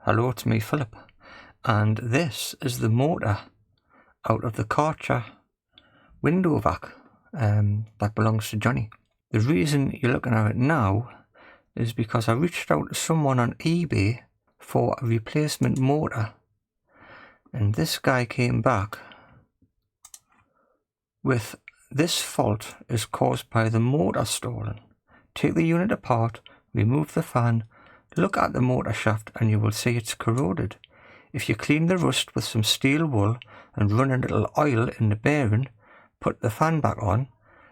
Hello, it's me, Philip, and this is the motor out of the Karcher Window Vac that belongs to Jonny. The reason you're looking at it now is because I reached out to someone on eBay for a replacement motor, and this guy came back with this fault is caused by the motor stalling. Take the unit apart, remove the fan, look at the motor shaft and you will see it's corroded. If you clean the rust with some steel wool and run a little oil in the bearing, put the fan back on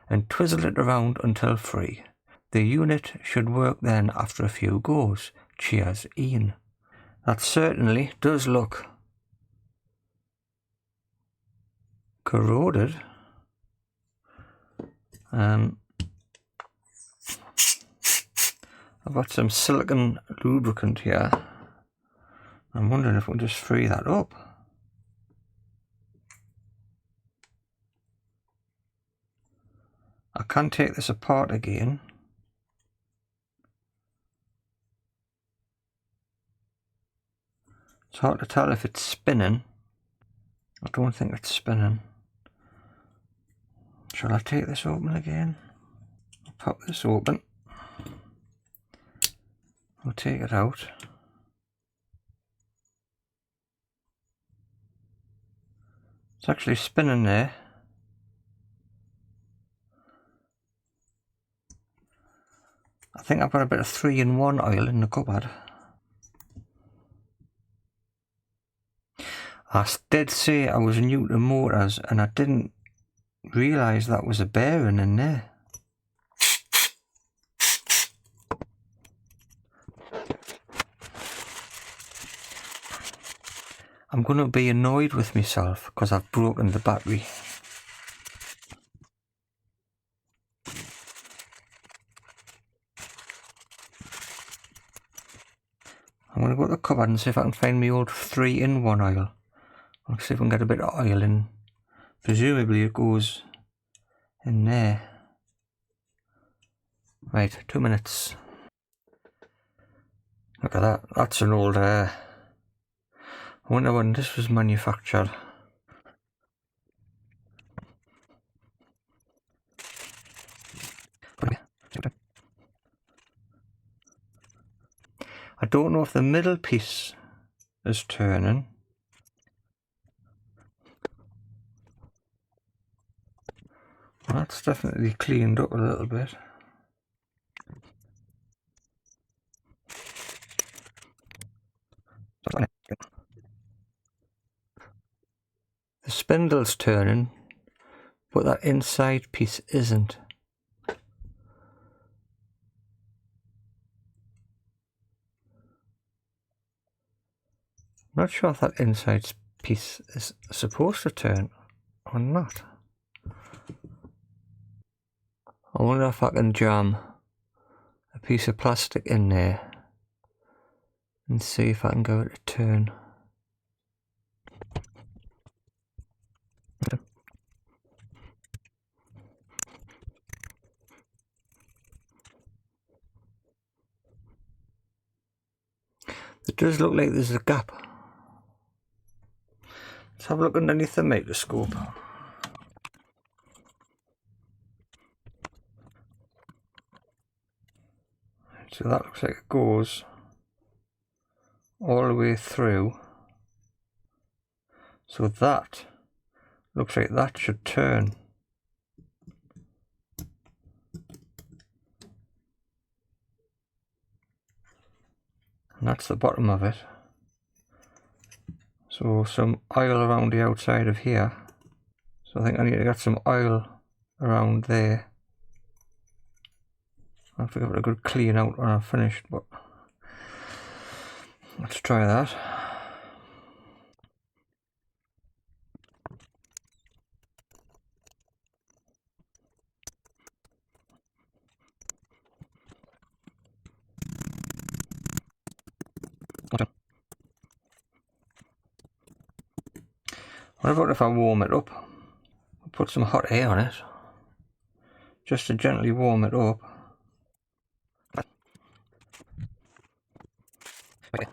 and twizzle it around until free. The unit should work then after a few goes. Cheers, Ian. That certainly does look corroded. I've got some silicone lubricant here. I'm wondering if we'll just free that up. I can take this apart again. It's hard to tell if it's spinning. I don't think it's spinning. Shall I take this open again? I'll pop this open. I'll take it out. It's actually spinning there. I think I've got a bit of 3-in-1 oil in the cupboard. I did say I was new to motors and I didn't realise that was a bearing in there. I'm going to be annoyed with myself because I've broken the battery. I'm going to go to the cupboard and see if I can find my old 3-in-1 oil. I'll see if I can get a bit of oil in. Presumably it goes in there. Right, 2 minutes. Look at that, that's an old I wonder when this was manufactured. I don't know if the middle piece is turning. That's definitely cleaned up a little bit. The spindle's turning, but that inside piece isn't. I'm not sure if that inside piece is supposed to turn or not. I wonder if I can jam a piece of plastic in there and see if I can get it to turn. It does look like there's a gap. Let's have a look underneath the microscope. So that looks like it goes all the way through. So that looks like that should turn. And that's the bottom of it. So some oil around the outside of here. So I think I need to get some oil around there. I'll have to give it a good clean out when I'm finished, but let's try that. What about if I warm it up? I'll put some hot air on it, just to gently warm it up. Okay.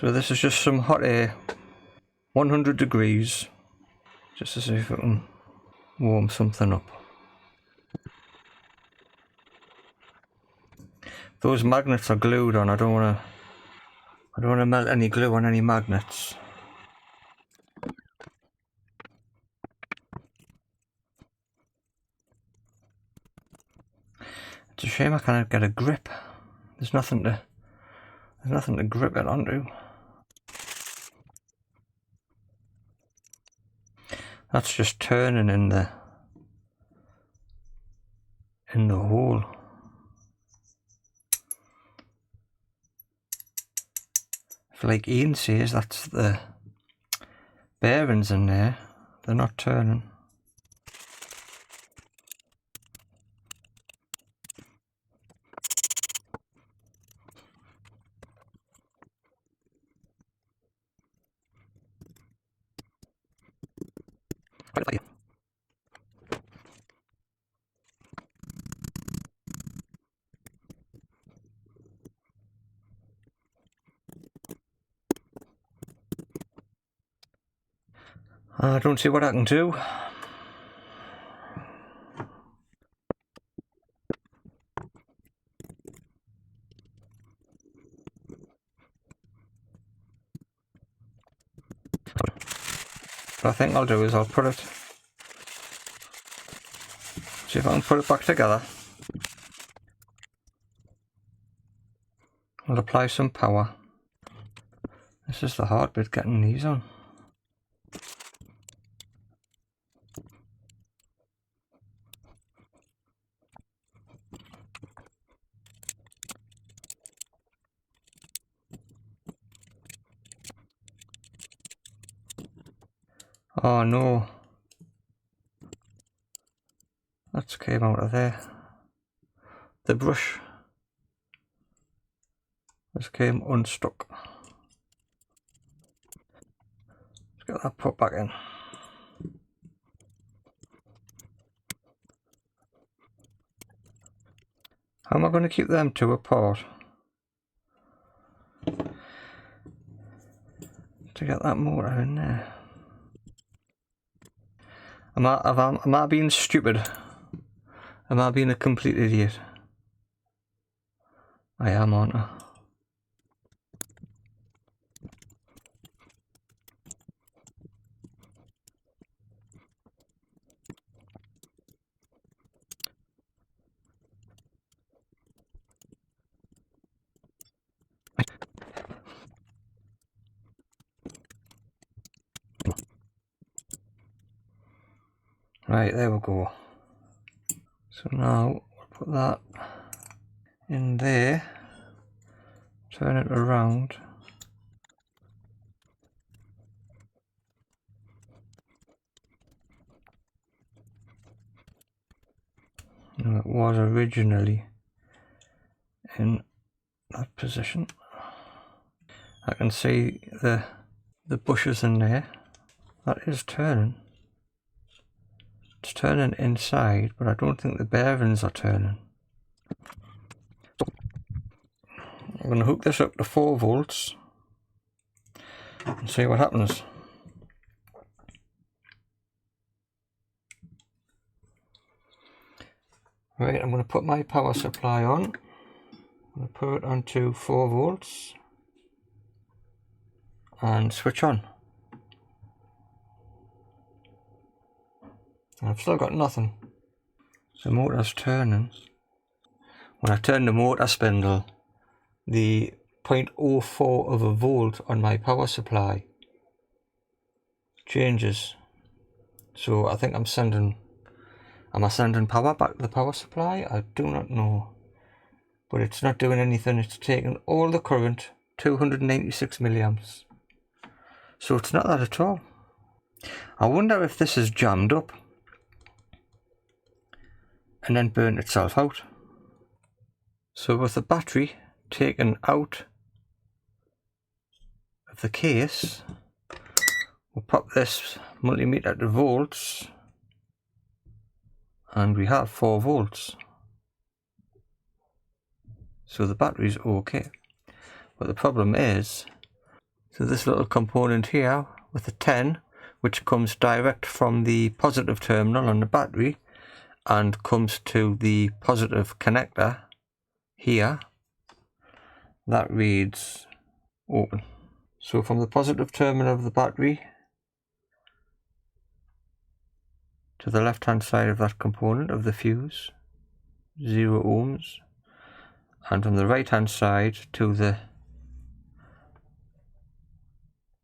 So this is just some hot air, 100 degrees, just to see if it can warm something up. Those magnets are glued on. I don't want to melt any glue on any magnets. It's a shame I can't get a grip. There's nothing to grip it onto. That's just turning in the hole. If, like Ian says, that's the bearings in there. They're not turning. I don't see what I can do. What I think I'll do is I'll put it, see if I can put it back together. I'll apply some power. This is the hard bit, getting these on. Oh no, that's came out of there. The brush just came unstuck. Let's get that put back in. How am I going to keep them two apart to get that motor in there? Am I being stupid? Am I being a complete idiot? I am, aren't I? Right, there we go. So now we'll put that in there, turn it around. No, it was originally in that position. I can see the bushes in there. That is turning. It's turning inside, but I don't think the bearings are turning. So I'm going to hook this up to 4 volts and see what happens. Right, I'm going to put my power supply on. I'm going to put it onto 4 volts and switch on. I've still got nothing. So the motor's turning. When I turn the motor spindle, the 0.04 of a volt on my power supply changes. So I think am I sending power back to the power supply? I do not know. But it's not doing anything. It's taking all the current, 296 milliamps. So it's not that at all. I wonder if this is jammed up and then burnt itself out. So with the battery taken out of the case, we'll pop this multimeter to volts and we have 4 volts. So the battery's okay. But the problem is So this little component here with the 10, which comes direct from the positive terminal on the battery and comes to the positive connector here, that reads open. So from the positive terminal of the battery to the left hand side of that component of the fuse, 0 ohms, and from the right hand side to the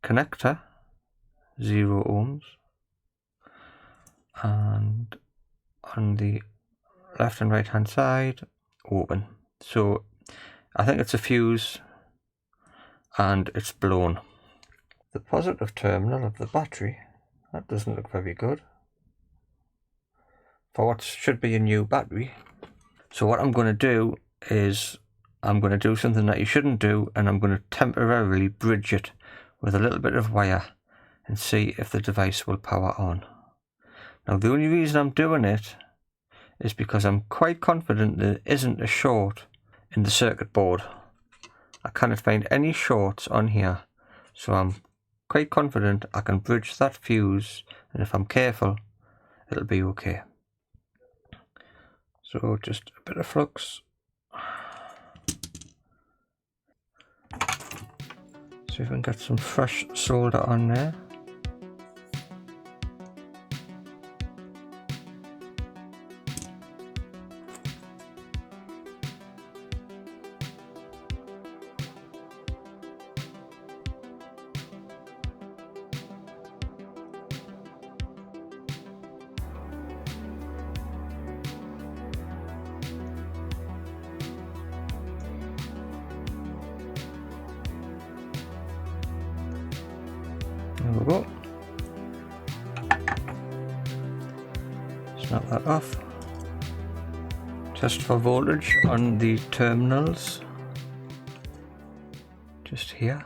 connector, 0 ohms, and on the left and right hand side, open. So I think it's a fuse and it's blown. The positive terminal of the battery, that doesn't look very good for what should be a new battery. So what I'm going to do is I'm going to do something that you shouldn't do, and I'm going to temporarily bridge it with a little bit of wire and see if the device will power on. Now the only reason I'm doing it is because I'm quite confident there isn't a short in the circuit board. I cannot find any shorts on here, so I'm quite confident I can bridge that fuse, and if I'm careful it'll be okay. So just a bit of flux. See if we can get some fresh solder on there. There we go. Snap that off. Test for voltage on the terminals. Just here.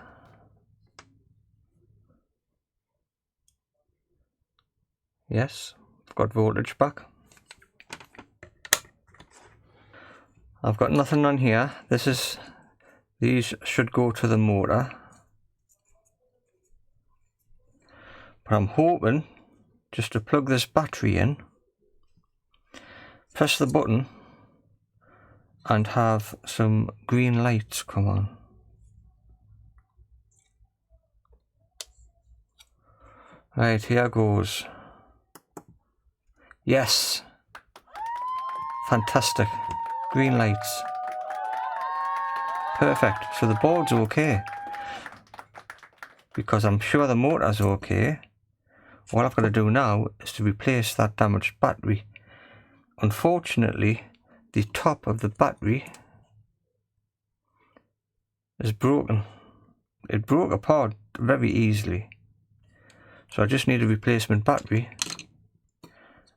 Yes, I've got voltage back. I've got nothing on here. These should go to the motor. But I'm hoping just to plug this battery in, press the button and have some green lights come on. Right, here goes. Yes, fantastic, green lights, perfect. So the board's okay, because I'm sure the motor's okay. What I've got to do now is to replace that damaged battery. Unfortunately, the top of the battery is broken. It broke apart very easily. So I just need a replacement battery,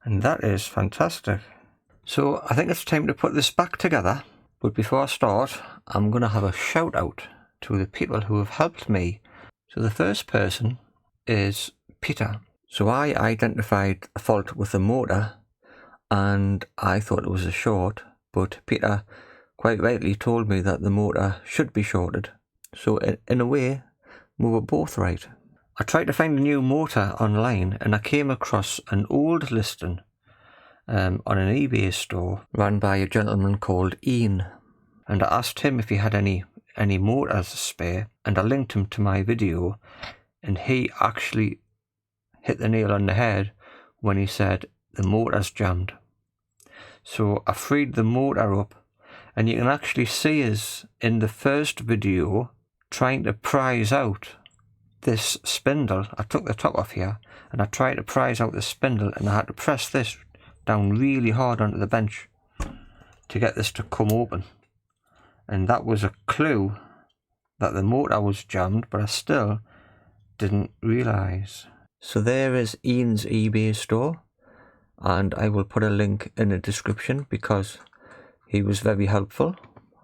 and that is fantastic. So I think it's time to put this back together. But before I start, I'm going to have a shout out to the people who have helped me. So the first person is Peter. So I identified a fault with the motor and I thought it was a short, but Peter quite rightly told me that the motor should be shorted. So in a way, we were both right. I tried to find a new motor online and I came across an old listing on an eBay store run by a gentleman called Ian, and I asked him if he had any motors spare, and I linked him to my video, and he actually hit the nail on the head when he said the motor's jammed. So I freed the motor up, and you can actually see us in the first video trying to prise out this spindle. I took the top off here and I tried to prise out the spindle, and I had to press this down really hard onto the bench to get this to come open, and that was a clue that the motor was jammed, but I still didn't realise. So there is Ian's eBay store, and I will put a link in the description because he was very helpful.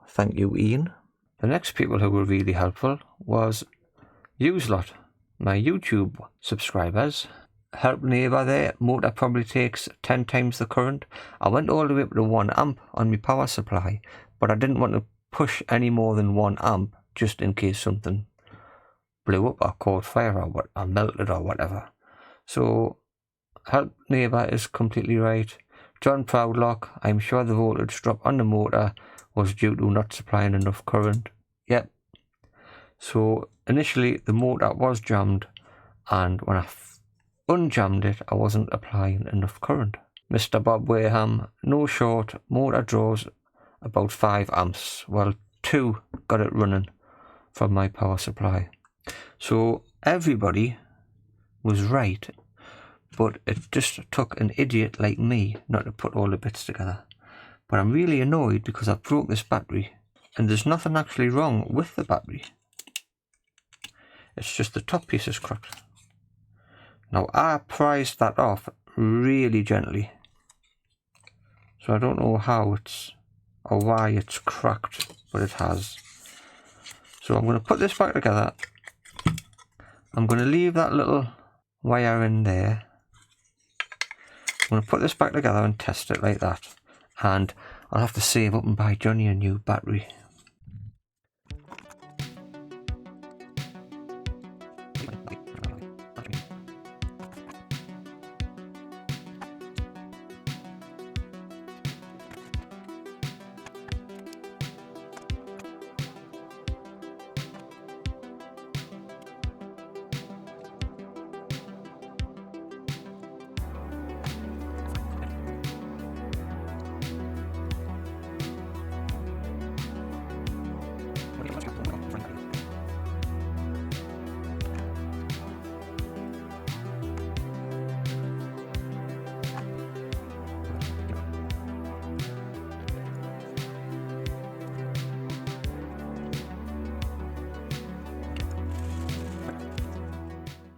Thank you, Ian. The next people who were really helpful was Uselot, my YouTube subscribers. Help neighbour there, motor probably takes 10 times the current. I went all the way up to 1 amp on my power supply, but I didn't want to push any more than 1 amp just in case something blew up or caught fire or melted or whatever. So help neighbour is completely right. John Proudlock, I'm sure the voltage drop on the motor was due to not supplying enough current. Yep. So initially the motor was jammed, and when I unjammed it, I wasn't applying enough current. Mr. Bob Wareham, no short, motor draws about 5 amps. Well, 2 got it running from my power supply. So everybody was right, but it just took an idiot like me not to put all the bits together. But I'm really annoyed because I broke this battery, and there's nothing actually wrong with the battery. It's just the top piece is cracked. Now I prized that off really gently, so I don't know how it's or why it's cracked, but it has. So I'm going to put this back together. I'm going to leave that little wire in there. I'm going to put this back together and test it like that, and I'll have to save up and buy Jonny a new battery.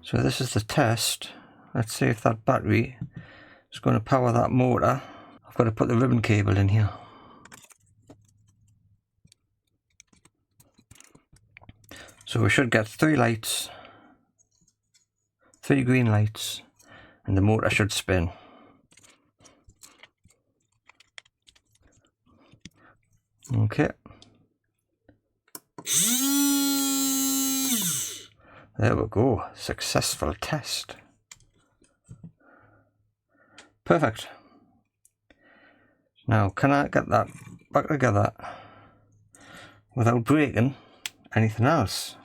So this is the test. Let's see if that battery is going to power that motor. I've got to put the ribbon cable in here. So we should get 3 lights, 3 green lights, and the motor should spin. Okay. There we go, successful test. Perfect. Now, can I get that back together without breaking anything else?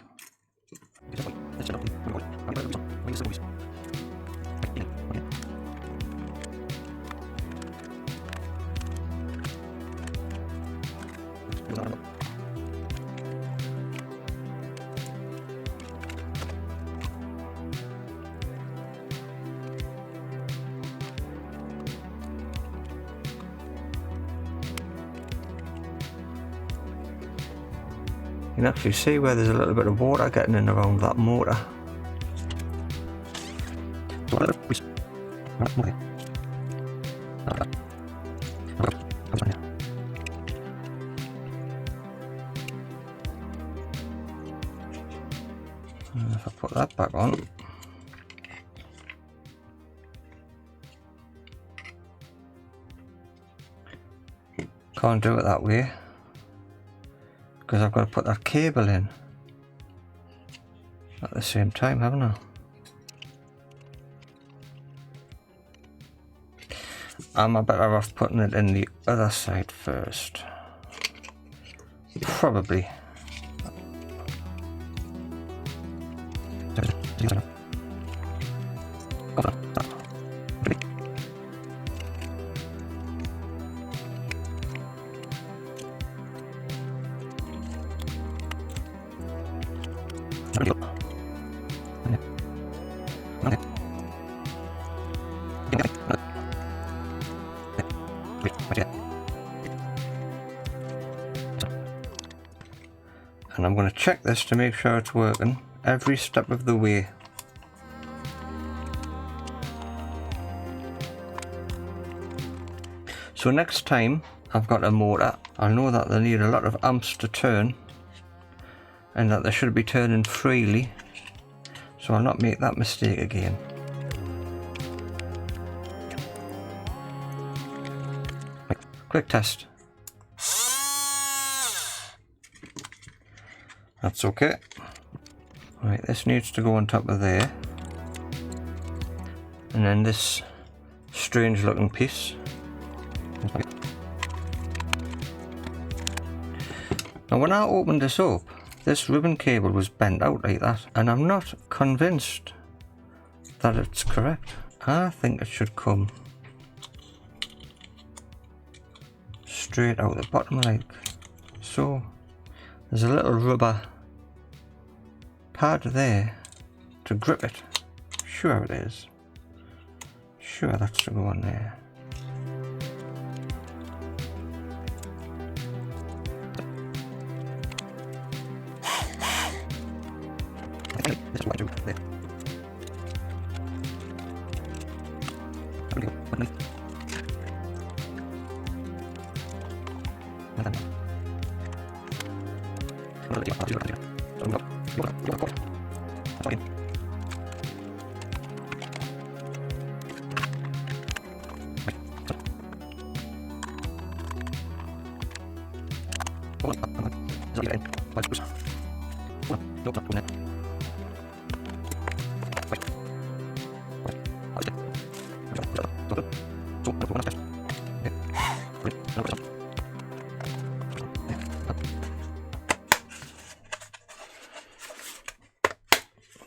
You can actually see where there's a little bit of water getting in around that motor. And if I put that back on, can't do it that way, because I've got to put that cable in at the same time, haven't I? Am I better off putting it in the other side first? Probably. And I'm going to check this to make sure it's working every step of the way. So next time I've got a motor, I'll know that they need a lot of amps to turn and that they should be turning freely, so I'll not make that mistake again. Quick test. That's okay. Right, this needs to go on top of there. And then this strange looking piece. Now when I opened this up, this ribbon cable was bent out like that, and I'm not convinced that it's correct. I think it should come straight out the bottom like so. There's a little rubber pad there to grip it. Sure it is. Sure that's to go on there.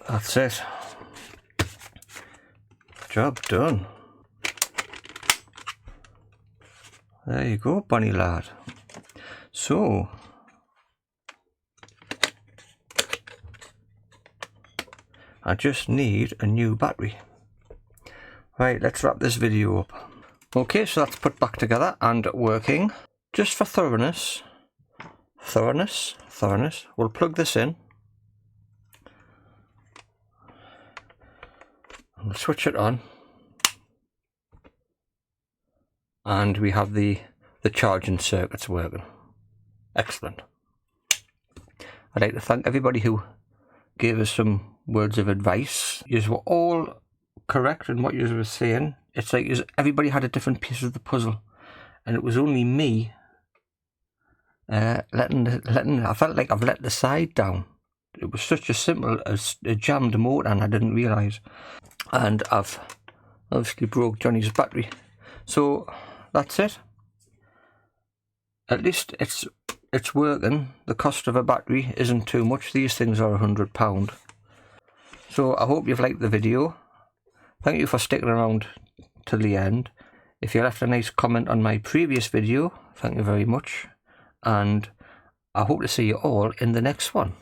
That's it. Job done. There you go, bunny lad. So, I just need a new battery. Right, let's wrap this video up. Okay, so that's put back together and working. Just for thoroughness, we'll plug this in. We'll switch it on. And we have the charging circuits working. Excellent. I'd like to thank everybody who gave us some words of advice. You were all correct in what you were saying. It's like everybody had a different piece of the puzzle, and it was only me I felt like I've let the side down. It was such a simple as a jammed motor, and I didn't realise. And I've obviously broke Jonny's battery. So that's it. At least it's working. The cost of a battery isn't too much. These things are £100. So I hope you've liked the video. Thank you for sticking around till the end. If you left a nice comment on my previous video, thank you very much. And I hope to see you all in the next one.